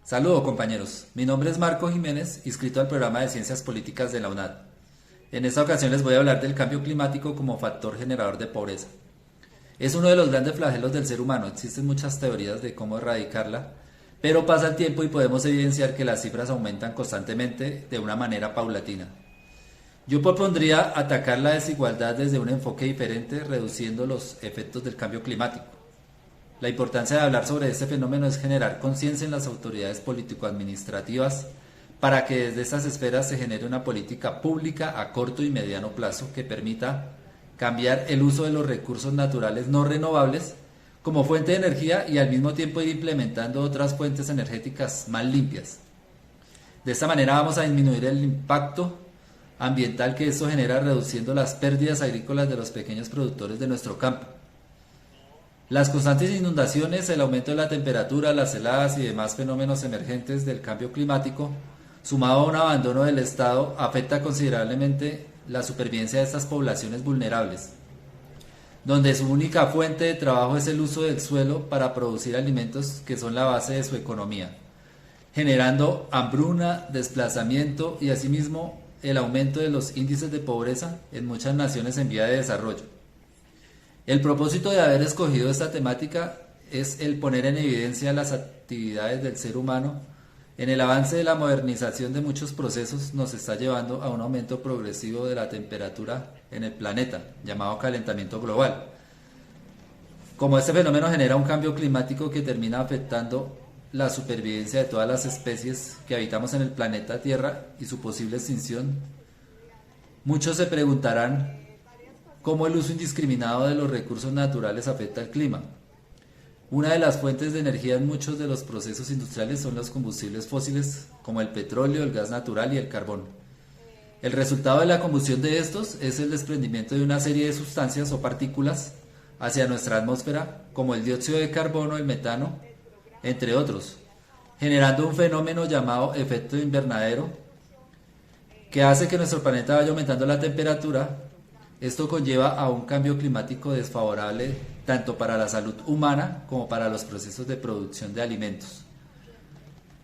Saludos compañeros, mi nombre es Marco Jiménez, inscrito al programa de Ciencias Políticas de la UNAD. En esta ocasión les voy a hablar del cambio climático como factor generador de pobreza. Es uno de los grandes flagelos del ser humano, existen muchas teorías de cómo erradicarla, pero pasa el tiempo y podemos evidenciar que las cifras aumentan constantemente de una manera paulatina. Yo propondría atacar la desigualdad desde un enfoque diferente, reduciendo los efectos del cambio climático. La importancia de hablar sobre este fenómeno es generar conciencia en las autoridades político-administrativas para que desde estas esferas se genere una política pública a corto y mediano plazo que permita cambiar el uso de los recursos naturales no renovables como fuente de energía y al mismo tiempo ir implementando otras fuentes energéticas más limpias. De esta manera vamos a disminuir el impacto ambiental que esto genera reduciendo las pérdidas agrícolas de los pequeños productores de nuestro campo. Las constantes inundaciones, el aumento de la temperatura, las heladas y demás fenómenos emergentes del cambio climático, sumado a un abandono del Estado, afecta considerablemente la supervivencia de estas poblaciones vulnerables, donde su única fuente de trabajo es el uso del suelo para producir alimentos que son la base de su economía, generando hambruna, desplazamiento y asimismo el aumento de los índices de pobreza en muchas naciones en vía de desarrollo. El propósito de haber escogido esta temática es el poner en evidencia las actividades del ser humano en el avance de la modernización de muchos procesos nos está llevando a un aumento progresivo de la temperatura en el planeta, llamado calentamiento global. Como este fenómeno genera un cambio climático que termina afectando la supervivencia de todas las especies que habitamos en el planeta Tierra y su posible extinción, muchos se preguntarán cómo el uso indiscriminado de los recursos naturales afecta al clima. Una de las fuentes de energía en muchos de los procesos industriales son los combustibles fósiles como el petróleo, el gas natural y el carbón. El resultado de la combustión de estos es el desprendimiento de una serie de sustancias o partículas hacia nuestra atmósfera como el dióxido de carbono, el metano, entre otros, generando un fenómeno llamado efecto invernadero que hace que nuestro planeta vaya aumentando la temperatura. Esto conlleva a un cambio climático desfavorable tanto para la salud humana como para los procesos de producción de alimentos.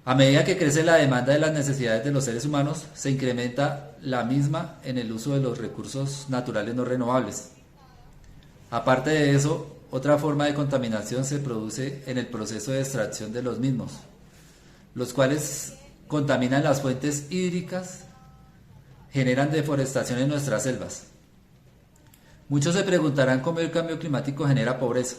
A medida que crece la demanda de las necesidades de los seres humanos, se incrementa la misma en el uso de los recursos naturales no renovables. Aparte de eso, otra forma de contaminación se produce en el proceso de extracción de los mismos, los cuales contaminan las fuentes hídricas, generan deforestación en nuestras selvas. Muchos se preguntarán cómo el cambio climático genera pobreza.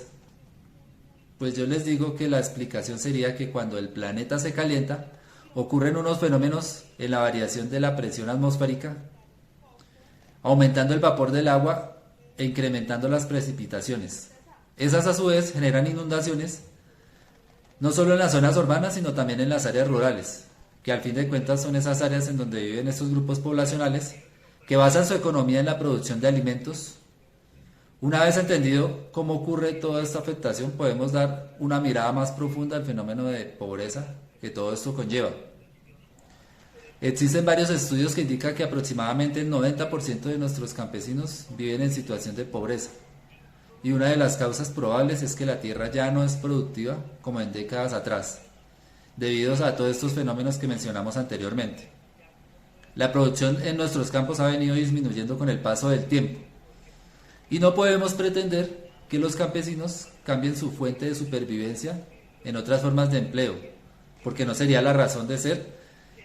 Pues yo les digo que la explicación sería que cuando el planeta se calienta, ocurren unos fenómenos en la variación de la presión atmosférica, aumentando el vapor del agua e incrementando las precipitaciones. Esas a su vez generan inundaciones, no solo en las zonas urbanas, sino también en las áreas rurales, que al fin de cuentas son esas áreas en donde viven estos grupos poblacionales que basan su economía en la producción de alimentos. Una vez entendido cómo ocurre toda esta afectación, podemos dar una mirada más profunda al fenómeno de pobreza que todo esto conlleva. Existen varios estudios que indican que aproximadamente el 90% de nuestros campesinos viven en situación de pobreza, y una de las causas probables es que la tierra ya no es productiva como en décadas atrás, debido a todos estos fenómenos que mencionamos anteriormente. La producción en nuestros campos ha venido disminuyendo con el paso del tiempo. Y no podemos pretender que los campesinos cambien su fuente de supervivencia en otras formas de empleo, porque no sería la razón de ser,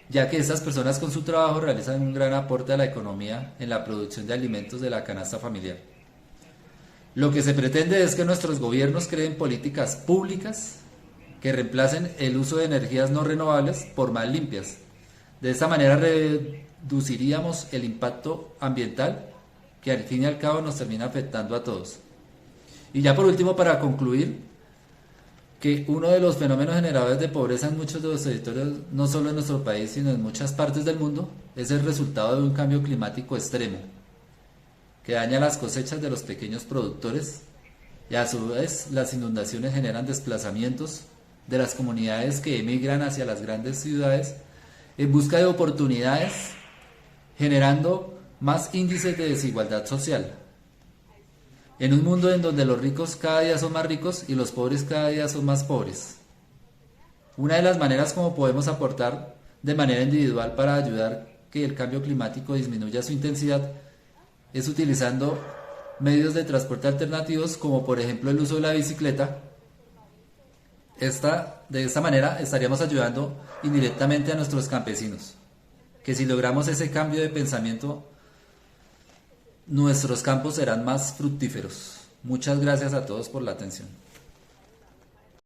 ya que estas personas con su trabajo realizan un gran aporte a la economía en la producción de alimentos de la canasta familiar. Lo que se pretende es que nuestros gobiernos creen políticas públicas que reemplacen el uso de energías no renovables por más limpias. De esta manera reduciríamos el impacto ambiental que al fin y al cabo nos termina afectando a todos. Y ya por último, para concluir, que uno de los fenómenos generadores de pobreza en muchos de los territorios, no solo en nuestro país, sino en muchas partes del mundo, es el resultado de un cambio climático extremo, que daña las cosechas de los pequeños productores, y a su vez las inundaciones generan desplazamientos de las comunidades que emigran hacia las grandes ciudades en busca de oportunidades, generando más índices de desigualdad social. En un mundo en donde los ricos cada día son más ricos y los pobres cada día son más pobres. Una de las maneras como podemos aportar de manera individual para ayudar que el cambio climático disminuya su intensidad es utilizando medios de transporte alternativos como por ejemplo el uso de la bicicleta. De esta manera estaríamos ayudando indirectamente a nuestros campesinos, que si logramos ese cambio de pensamiento, nuestros campos serán más fructíferos. Muchas gracias a todos por la atención.